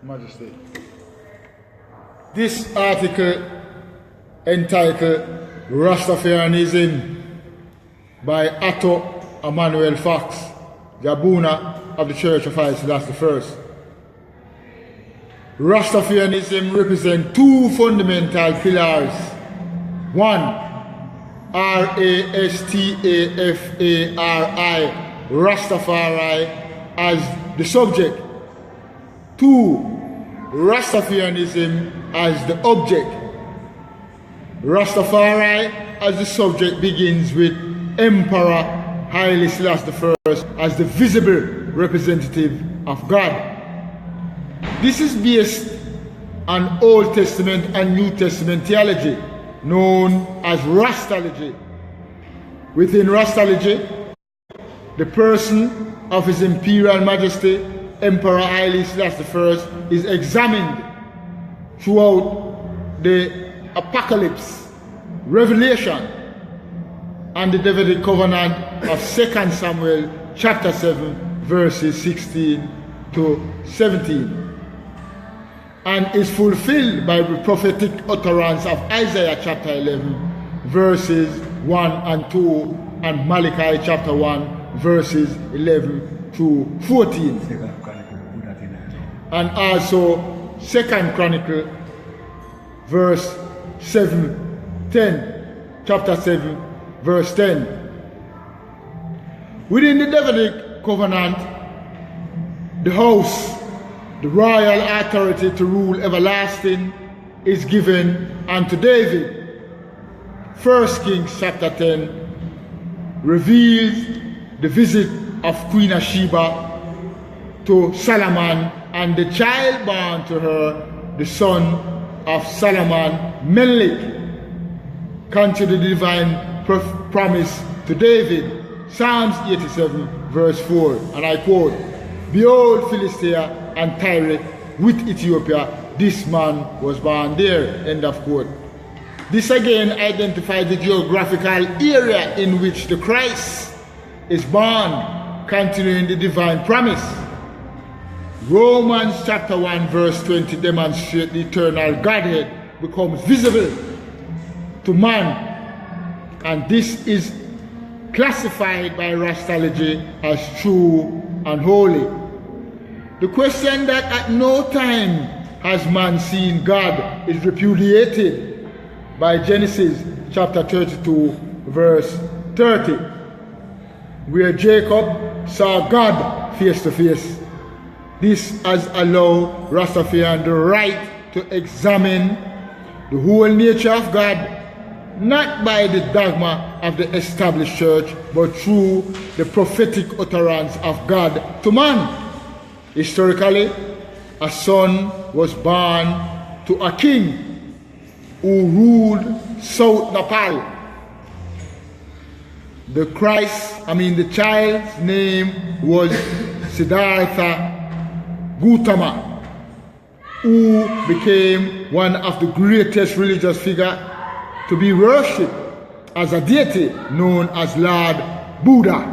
Majesty. This article entitled Rastafarianism by Atto Emmanuel Fox, the Abuna of the Church of Haile Selassie I. Rastafarianism represents two fundamental pillars. One, R-A-S-T-A-F-A-R-I, Rastafari as the subject. Two, Rastafarianism as the object. Rastafari as the subject begins with Emperor Haile Selassie I as the visible representative of God. This is based on Old Testament and New Testament theology known as Rastology. Within Rastology, the person of His Imperial Majesty Emperor Haile Selassie I is examined throughout the Apocalypse, Revelation, and the Davidic covenant of 2 Samuel chapter 7 verses 16 to 17, and is fulfilled by the prophetic utterance of Isaiah chapter 11 verses 1 and 2 and Malachi chapter 1 verses 11 to 14, and also 2 Chronicle verse 10, chapter 7 verse 10. Within the Davidic covenant, the house, the royal authority to rule everlasting, is given unto David. 1 Kings chapter 10 reveals the visit of Queen of Sheba to Solomon and the child born to her, the son of Solomon, Menelik, contrary to the divine promise to David. Psalms 87 verse 4, and I quote, "Behold Philistia and Tyre with Ethiopia, this man was born there," end of quote. This again identifies the geographical area in which the Christ is born, continuing the divine promise. Romans chapter 1 verse 20 demonstrates the eternal Godhead becomes visible to man, and this is classified by Rastology as true and holy. The question that at no time has man seen God is repudiated by Genesis chapter 32 verse 30, where Jacob saw God face to face. This has allowed Rastafarian the right to examine the whole nature of God, not by the dogma of the established church, but through the prophetic utterance of God to man. Historically, a son was born to a king who ruled South Nepal. The child's name was Siddhartha Gautama, who became one of the greatest religious figures to be worshipped as a deity known as Lord Buddha.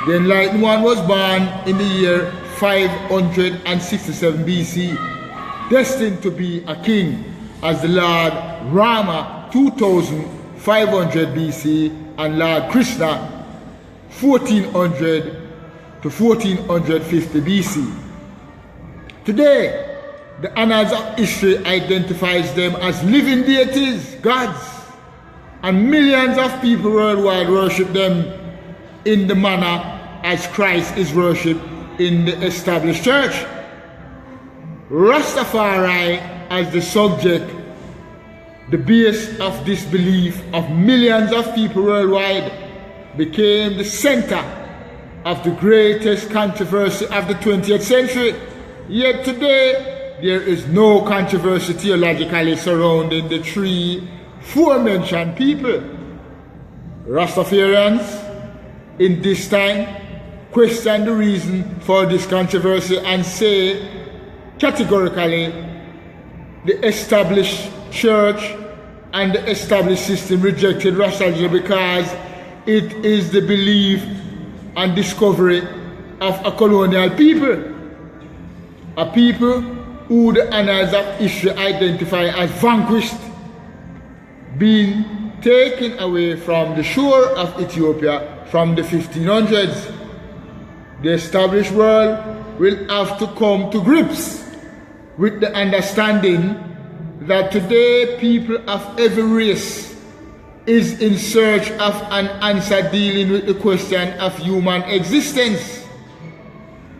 The Enlightened One was born in the year 567 BC, destined to be a king as the Lord Rama 2500 BC and Lord Krishna 1400 to 1450 BC. Today, the annals of history identifies them as living deities, gods, and millions of people worldwide worship them in the manner as Christ is worshipped in the established church. Rastafari as the subject, the base of this belief of millions of people worldwide, became the center of the greatest controversy of the 20th century. Yet today, there is no controversy theologically surrounding the three aforementioned people. Rastafarians in this time question the reason for this controversy and say categorically the established church and the established system rejected Rastology because it is the belief and discovery of a colonial people. a people who the annals of history identify as vanquished, being taken away from the shore of Ethiopia from the 1500s. The established world will have to come to grips with the understanding that today people of every race is in search of an answer dealing with the question of human existence.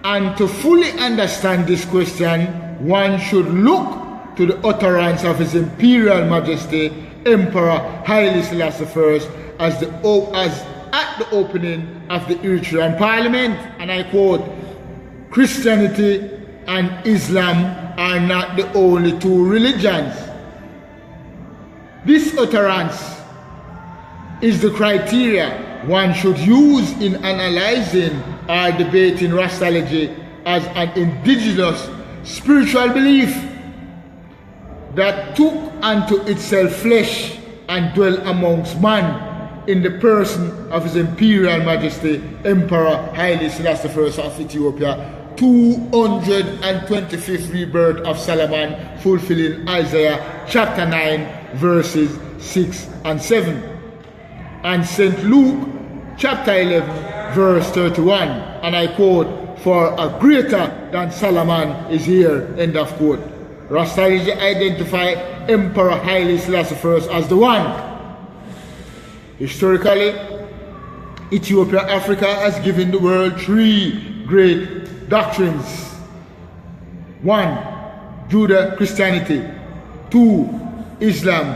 And to fully understand this question, one should look to the utterance of His Imperial Majesty Emperor Haile Selassie I as at the opening of the Eritrean Parliament, and I quote, "Christianity and Islam are not the only two religions." This utterance is the criteria one should use in analyzing or debating Rastology as an indigenous spiritual belief that took unto itself flesh and dwelt amongst man in the person of His Imperial Majesty Emperor Haile Selassie I of Ethiopia, 225th rebirth of Solomon, fulfilling Isaiah chapter 9 verses 6 and 7, and St. Luke chapter 11 verse 31, and I quote, "For a greater than Solomon is here," end of quote. Rastology identify Emperor Haile Selassie I as the one. Historically, Ethiopia, Africa has given the world three great doctrines. 1. Judeo-Christianity. 2. Islam.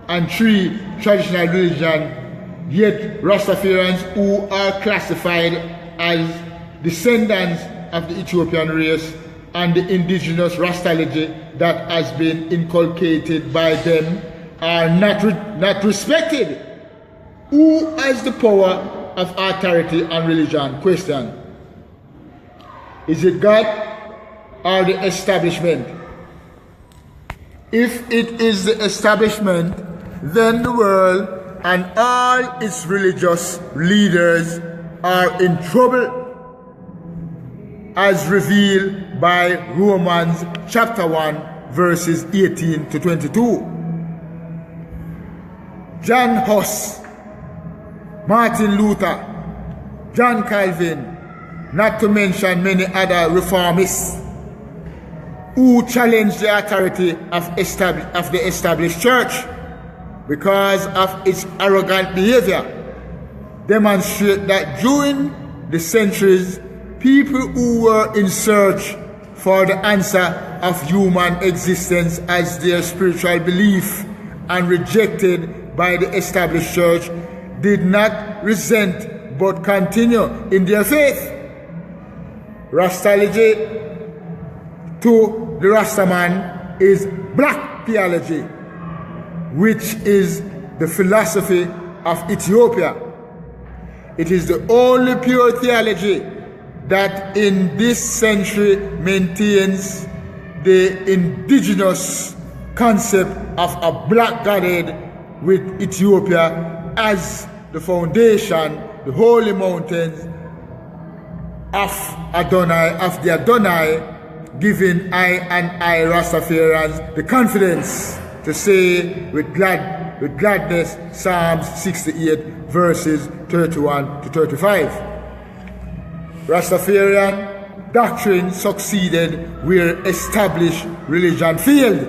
And 3. Traditional religion. Yet Rastafarians, who are classified as descendants of the Ethiopian race and the indigenous Rastology that has been inculcated by them, are not respected. Who has the power of authority on religion? Question. Is it God or the establishment? If it is the establishment, then the world and all its religious leaders are in trouble, as revealed by Romans chapter 1 verses 18 to 22. John Huss, Martin Luther, John Calvin, not to mention many other reformists who challenged the authority of the established church because of its arrogant behavior, demonstrate that during the centuries, people who were in search for the answer of human existence as their spiritual belief and rejected by the established church did not resent but continue in their faith. Rastology to the Rastaman is black theology, which is the philosophy of Ethiopia. It is the only pure theology that in this century maintains the indigenous concept of a black Godhead with Ethiopia as the foundation, the holy mountains of the Adonai, giving I Rastafarians the confidence to say with gladness Psalms 68 verses 31 to 35. Rastafarian doctrine succeeded where established religion failed,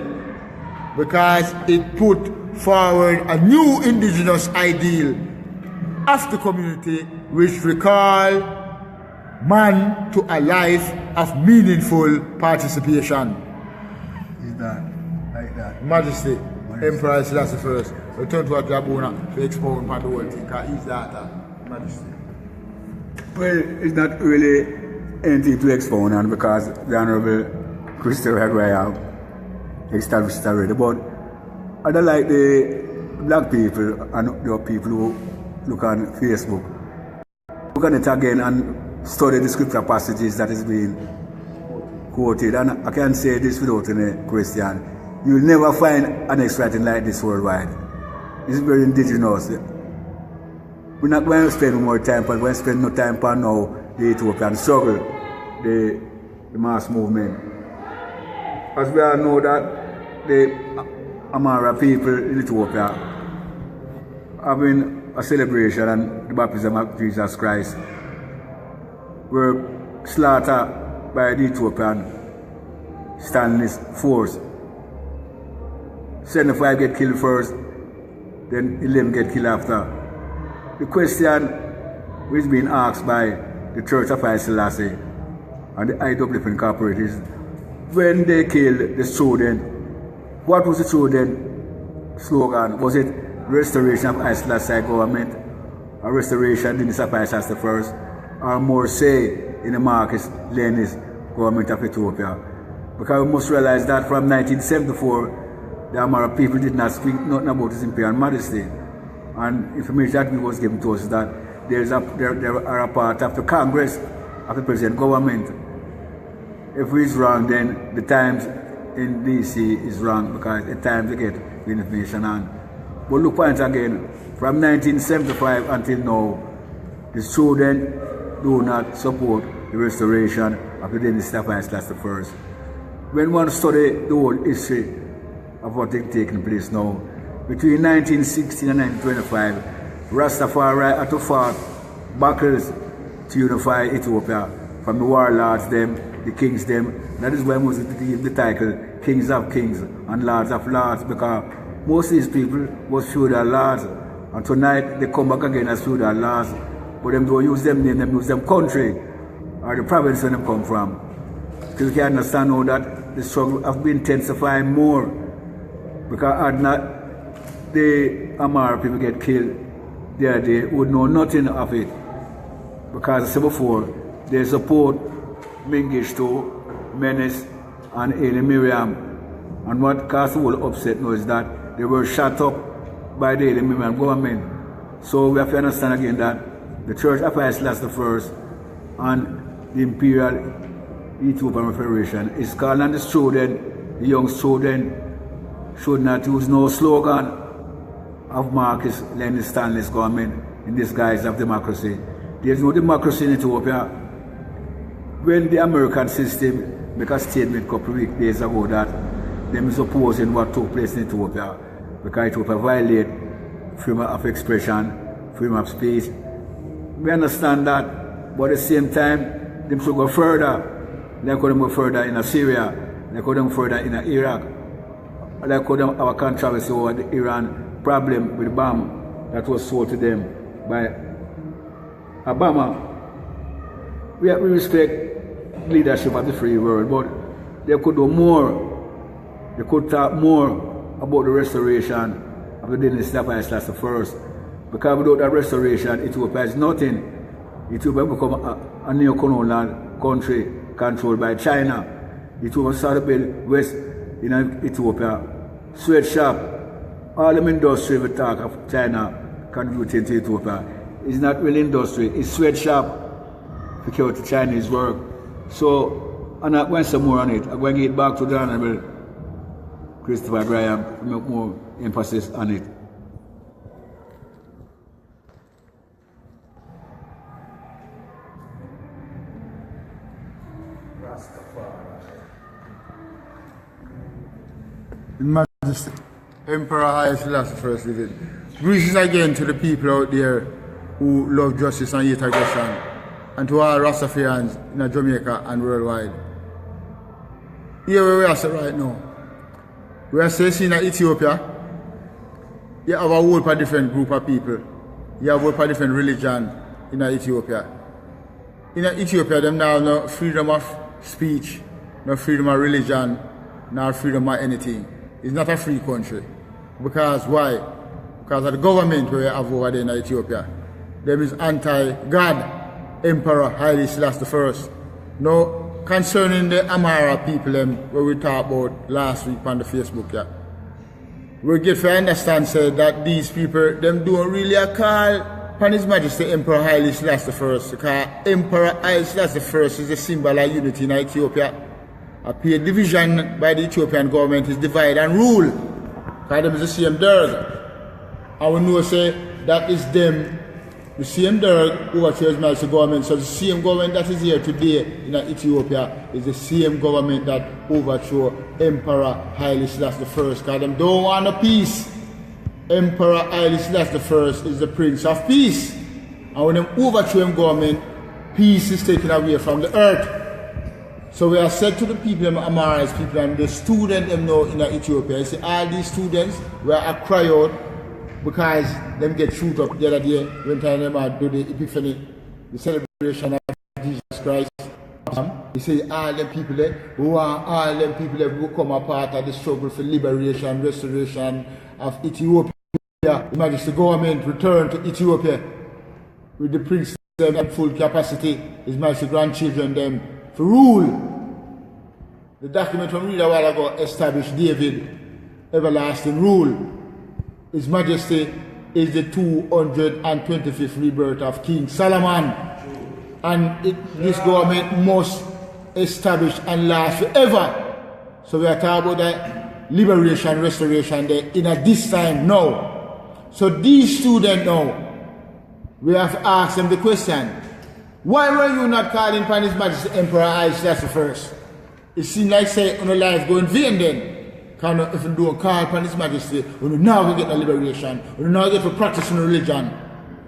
because it put forward a new indigenous ideal of the community which recall man to a life of meaningful participation. Is that like that? Majesty, Emperor Haile Selassie I, return to Ajabuna to expound upon the whole thing, because he's that, Majesty. Well, it's not really anything to expound on, because the Honorable Christopher Royal established it already. But I don't like the black people and the people who look on Facebook. Look at it again and study the scripture passages that is being quoted. And I can say this without any question. You'll never find an writing like this worldwide. It's very indigenous. We're not going to spend more time, but we're going to spend no time on now the Ethiopian struggle, the mass movement. as we all know that the Amara people in Ethiopia having a celebration and the baptism of Jesus Christ were slaughtered by the Ethiopian Stalinist force. 75 get killed first, then 11 get killed after. The question which is being asked by the Church of Haile Selassie and the IWF Incorporated is, when they killed the student, what was the student slogan? Was it restoration of Haile Selassie government, or restoration of Haile Selassie I, or more say in the Marcus Leninist government of Ethiopia? Because we must realize that from 1974, the Amara people did not speak nothing about His Imperial Majesty. And information that was given to us is that there are a part of the Congress of the present government. If it's wrong, then the Times in DC is wrong, because at times they get the information on. But look once again, from 1975 until now, the students do not support the restoration of the dynasty of Haile Selassie I. When one study the whole history of what is taking place now, between 1916 and 1925, Rastafari had to fight battles to unify Ethiopia from the warlords them, the kings them. That is why Moses gave the title Kings of Kings and Lords of Lords, because most of these people was feudal lords, and tonight they come back again as feudal lords, but them don't use them name, them use them country or the province where them come from. Because you can understand now that the struggle has been intensifying more, because had not the Amara people get killed there, they would know nothing of it. Because as I said before, they support Mengistu, Menace, and Haile Miriam. And what caused the whole upset now is that they were shut up by the Haile Miriam government. So we have to understand again that the Church of Haile Selassie I and the Imperial Ethiopian Federation is calling on the student, the young student, should not use no slogan of Marcus Lenin Stalinist government in this guise of democracy. There is no democracy in Ethiopia. When the American system make a statement a couple of days ago that them is opposing what took place in Ethiopia, because Ethiopia violate freedom of expression, freedom of speech. We understand that, but at the same time, them should go further. They could go further in Syria, they could go further in Iraq, they could have our controversy over the Iran problem with the bomb that was sold to them by Obama. We respect leadership of the free world, but they could do more. They could talk more about the restoration of the dynasty of Haile Selassie I. Because without that restoration, Ethiopia is nothing. Ethiopia become a neo-colonial country controlled by China. Ethiopia started to build west in Ethiopia, sweatshop, all them industry we talk of China contributing to Ethiopia. It's not really industry, it's sweatshop to carry to Chinese work. So I'm not going some more on it. I'm going to get back to the Honorable Christopher Graham to make more emphasis on it. In Majesty, Emperor Haile Selassie I living. Greetings again to the people out there who love justice and hate aggression, and to all Rastafarians in Jamaica and worldwide. Here where we are right now, we are seeing in Ethiopia, you have a whole different group of people. You have a whole different religion in Ethiopia. In Ethiopia, them now have no freedom of speech, no freedom of religion, no freedom of anything. It's not a free country. Because why? Because of the government we have over there in Ethiopia. Them is anti-God, Emperor Haile Selassie I. Now, concerning the Amara people where we talked about last week on the Facebook, we get to understand say, that these people, them don't really call upon His Majesty Emperor Haile Selassie I, because Emperor Haile Selassie I is a symbol of unity in Ethiopia. A peer division by the Ethiopian government is divide and rule. Because them is the same derg. And we know say that is them The same Derek overthrew His Majesty government. So the same government that is here today in Ethiopia is the same government that overthrew Emperor Haile Selassie I. Because them don't want no peace. Emperor Haile Selassie I is the Prince of Peace. And when them overthrow him government, peace is taken away from the earth. So we are said to the people, them Amarais people and the students them know in Ethiopia. You see, all these students were a cry out because them get shoot up the other day when time them do the Epiphany, the celebration of Jesus Christ. You see, all them people there who are all them people that will become a part of the struggle for liberation, restoration of Ethiopia. His Majesty government returned to Ethiopia with the prince them at full capacity, His Majesty grandchildren them for rule. The document from read a while ago established David everlasting rule. His Majesty is the 225th rebirth of King Solomon. And this government must establish and last forever. So we are talking about the liberation, restoration there in a this time now. So these students now, we have to ask them the question, why were you not calling upon His Majesty Emperor Haile Selassie I? It seems like say on life go in vain then. Because if you don't call upon His Majesty, we now get the liberation, we now get to practice religion.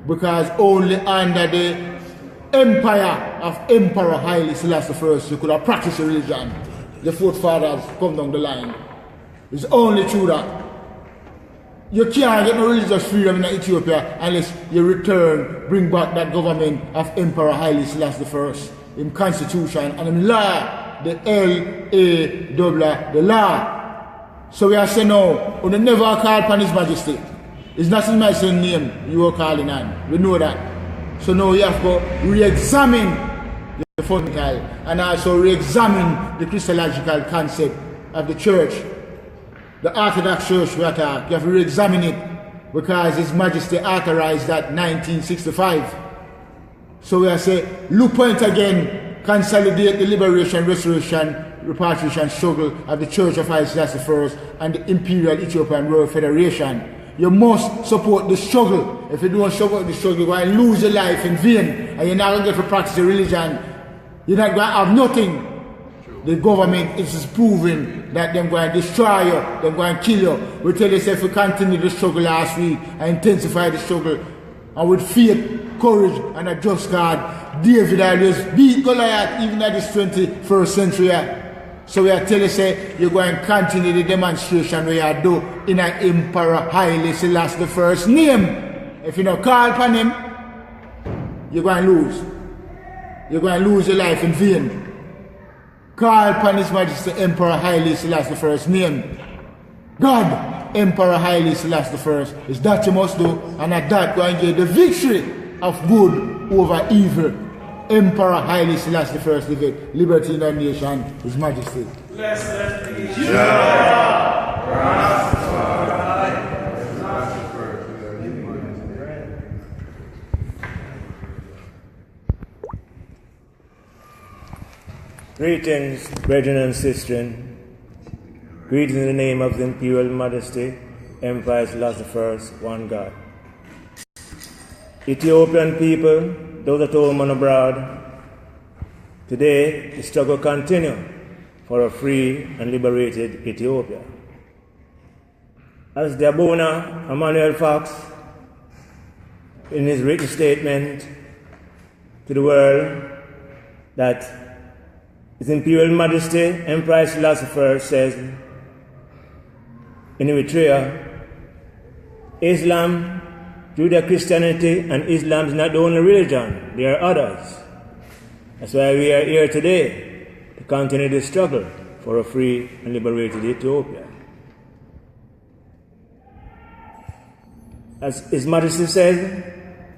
Because only under the empire of Emperor Haile Selassie I you could have practiced religion. The forefathers come down the line. It's only true that. You can't get no religious freedom in Ethiopia unless you bring back that government of Emperor Haile Selassie I, in constitution and in law, the L-A-W, the law. So we are saying no, we never call upon His Majesty. It's not His Majesty's name you are calling on. We know that. So now you have to re-examine the fundamental and also re-examine the Christological concept of the church. The Orthodox Church we attack, you have to re-examine it because His Majesty authorized that 1965. So we are saying, look point again, consolidate the liberation, restoration, repatriation struggle of the Church of Haile Selassie I and the Imperial Ethiopian World Federation. You must support the struggle. If you don't support the struggle, you're going to lose your life in vain and you're not going to get to practice your religion. You're not going to have nothing. The government is proving that they're going to destroy you, they're going to kill you. We tell you if we continue the struggle last week and intensify the struggle, and with faith, courage, and a just God, David always beat Goliath even at this 21st century. So we are telling you, say, you're going to continue the demonstration we are do in an Emperor Haile Selassie I's name. If you don't call upon him, you're going to lose. You're going to lose your life in vain. Call upon His Majesty Emperor Haile Selassie I's name. God, Emperor Haile Selassie I, is that you must do, and at that going to get the victory of good over evil. Emperor Haile Selassie I, liberty in our nation, His Majesty. Blessed be Jah Rastafari. Greetings, brethren and sisters. Greetings in the name of the Imperial Majesty, Emperor Haile Selassie I, one God. Ethiopian people, those at home and abroad, today the struggle continues for a free and liberated Ethiopia. As the Abuna Emmanuel Fox, in his written statement to the world, that His Imperial Majesty Emperor Haile Selassie I says in Eritrea, Islam, Judeo-Christianity and Islam is not the only religion, there are others. That's why we are here today, to continue the struggle for a free and liberated Ethiopia. As His Majesty said,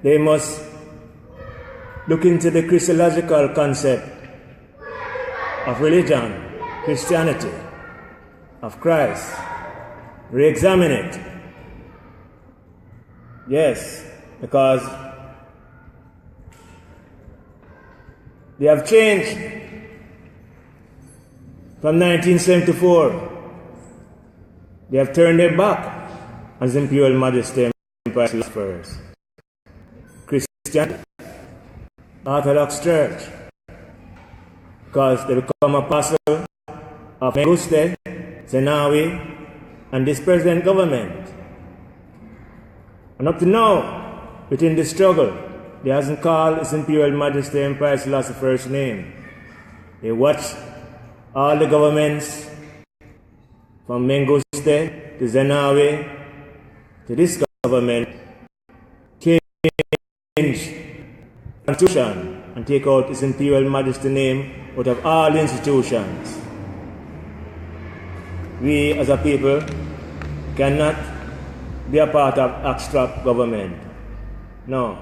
they must look into the Christological concept of religion, Christianity, of Christ, re-examine it. Yes, because they have changed from 1974. They have turned their back on His Imperial Majesty Emperor Haile Selassie I. Christian Orthodox Church, because they become apostle of Mengistu, Zenawi, and this present government. And up to now, within the struggle, they hasn't called His Imperial Majesty Emperor Haile Selassie I's name. They watch all the governments from Mengistu to Zenawi to this government change the constitution and take out His Imperial Majesty name out of all institutions. We as a people cannot be a part of abstract government. No.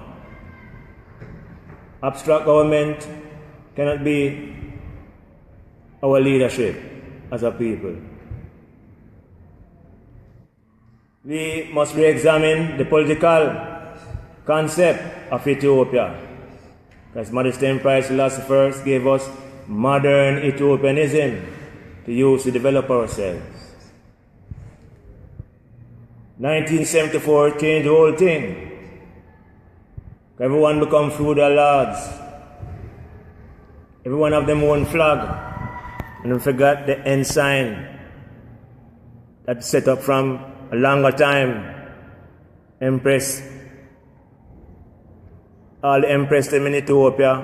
Abstract government cannot be our leadership as a people. We must re-examine the political concept of Ethiopia, because Majesty Emperor Haile Selassie I gave us modern Ethiopianism to use to develop ourselves. 1974 changed the whole thing. Everyone become feudal lords. Everyone have their own flag. And we forgot the ensign that set up from a longer time. Empress, all the empress in Ethiopia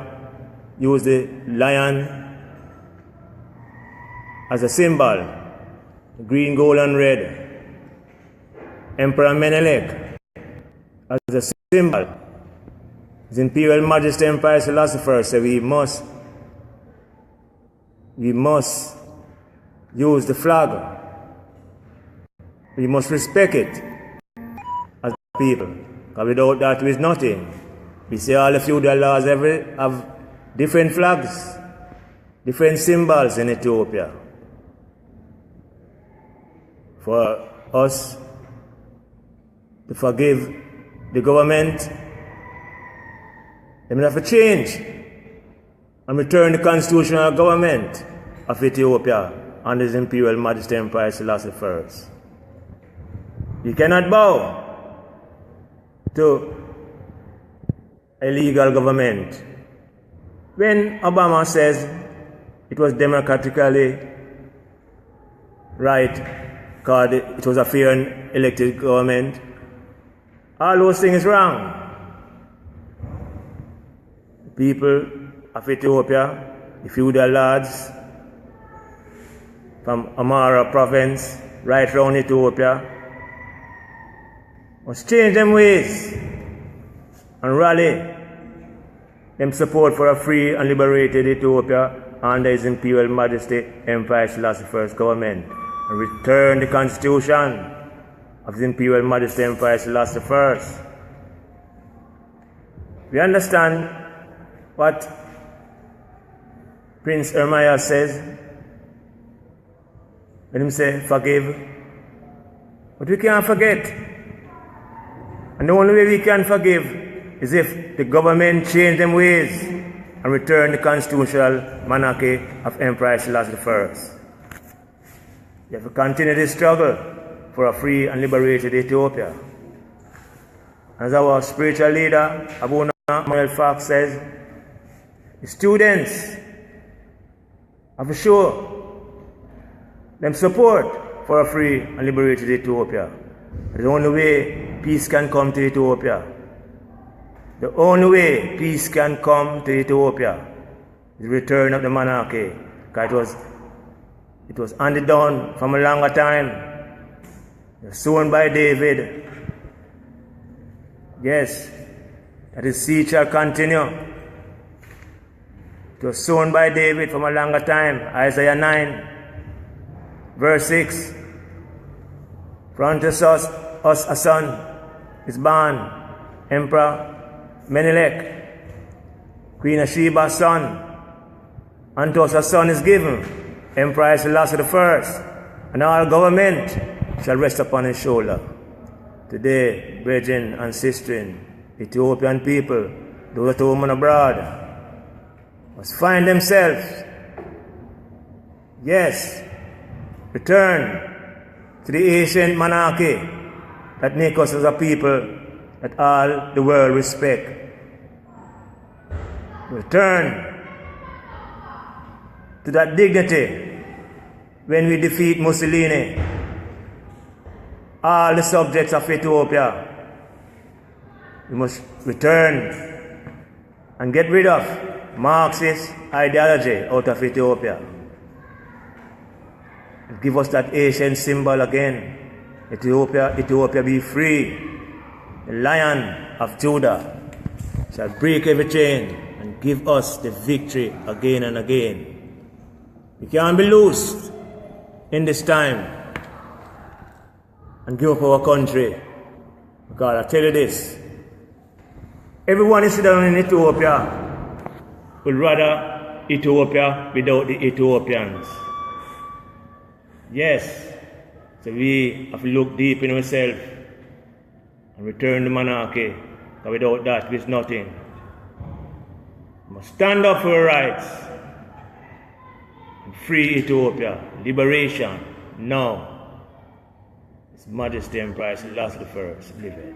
use the lion as a symbol, green, gold, and red. Emperor Menelik as a symbol. His Imperial Majesty Emperor Haile Selassie I said we must use the flag. We must respect it as people. Because without that there is nothing. We see all the feudal laws have different flags, different symbols in Ethiopia. For us to forgive the government, they have to change and return the constitutional government of Ethiopia under His Imperial Majesty Emperor Haile Selassie I. You cannot bow to a legal government. When Obama says it was democratically right, because it was a fair and elected government, all those things is wrong. People of Ethiopia, the feudal lords from Amara province, right around Ethiopia, must change them ways and rally them support for a free and liberated Ethiopia under His Imperial Majesty Emperor Haile Selassie I's government, and return the constitution of His Imperial Majesty Emperor Haile Selassie I. We understand what Prince Ermias says when he says forgive, but we can't forget. And the only way we can forgive is if the government change them ways and return the constitutional monarchy of Emperor Haile Selassie I. We have to continue this struggle for a free and liberated Ethiopia. As our spiritual leader, Abu Noel Fox says, the students have to show them support for a free and liberated Ethiopia. The only way peace can come to Ethiopia, the only way peace can come to Ethiopia is the return of the monarchy. Because it was handed down from a longer time. It was sown by David. Yes, that his seed shall continue. It was sown by David from a longer time. Isaiah 9, verse 6. For unto us a son is born, Emperor Menelik, Queen of Sheba's son. Unto us a son is given, Emperor Haile Selassie I, and all government shall rest upon his shoulder. Today, brethren and sistren, Ethiopian people, those at home and abroad, must find themselves, yes, return to the ancient monarchy that make us as a people that all the world respect. return to that dignity when we defeat Mussolini. All the subjects of Ethiopia, we must return and get rid of Marxist ideology out of Ethiopia. And give us that Asian symbol again. Ethiopia be free. The Lion of Judah shall break every chain and give us the victory again and again. We can't be loose in this time and give up our country. Because I tell you this, everyone is down in Ethiopia would rather Ethiopia without the Ethiopians. Yes, so we have to look deep in ourselves and return the monarchy, because without that there's nothing. We must stand up for our rights and free Ethiopia. Liberation now. His Majesty Emperor Haile Selassie I, live it.